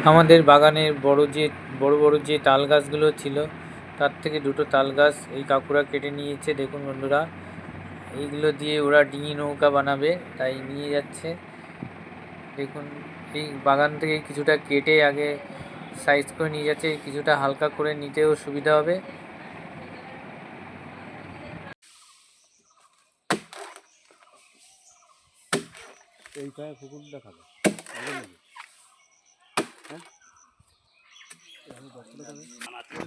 আমাদের বাগানের বড় বড় যে তাল গাছগুলো ছিল তার থেকে দুটো তাল গাছ এই কাকুরা কেটে নিয়েছে। দেখুন বন্ধুরা, এইগুলো দিয়ে ওরা ডিঙি নৌকা বানাবে, তাই নিয়ে যাচ্ছে। দেখুন, এই বাগান থেকে কিছুটা কেটে আগে সাইজ করে নিয়ে যাচ্ছে, কিছুটা হালকা করে নিতেও সুবিধা হবে। এইটায় পুকুর দেখাবে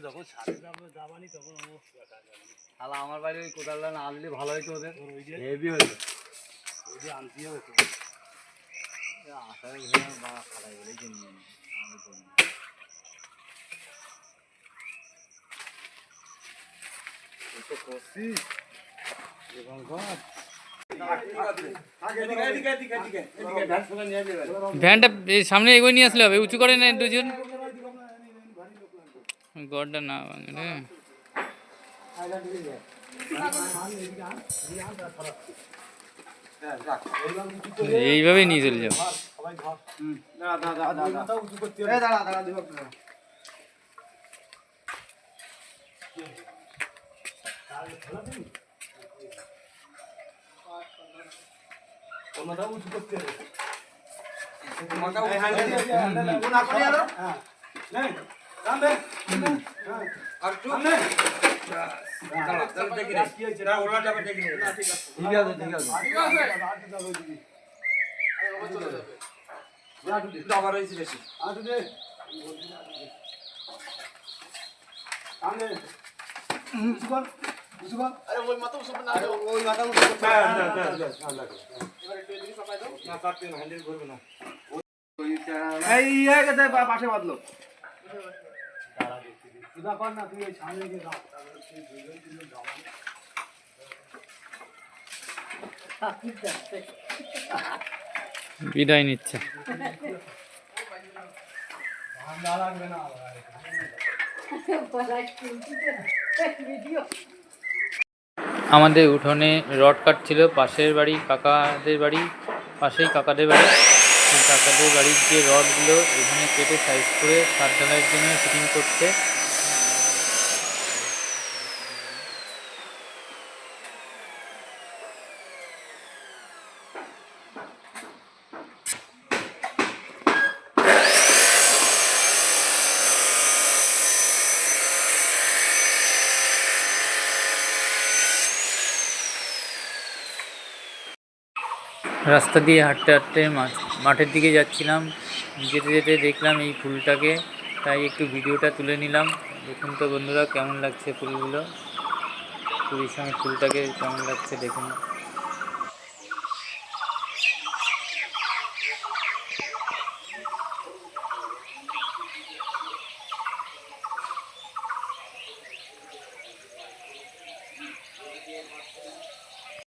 যখন সাথে যাবানি তখন তাহলে আমার বাড়ি ওই কোদালটা না আনলে ভালো হইতো, ওদের হেভি হইতো, ওই যে আনতে হবে তো আশায় বা খালাই বলেই কিনি আমি করি। তো করছি ভ্যানটা সামনে এগোয় নিয়ে আসলে হবে, উঁচু করে না দুজন, গড়টা না ভাঙলে। এইভাবেই নিয়ে চলে যাও। উঁচু করতে হবে। পাশে বাঁধলো বিদায় নিচ্ছে। আমাদের উঠোনে রড কাটছিল পাশের বাড়ি কাকাদের বাড়ি, পাশেই কাকাদের বাড়ি। সেই কাকাদের বাড়ির যে রডগুলো এখানে কেটে সাইজ করে ছাদ ঢালাইয়ের জন্য ফিটিং করতে। রাস্তা দিয়ে হাঁটতে হাঁটতে মাঠের দিকে যাচ্ছিলাম, যেতে যেতে দেখলাম এই ফুলটাকে, তাই একটু ভিডিওটা তুলে নিলাম। দেখুন তো বন্ধুরা, কেমন লাগছে ফুলগুলো, পুরীর সময় ফুলটাকে কেমন লাগছে দেখুন।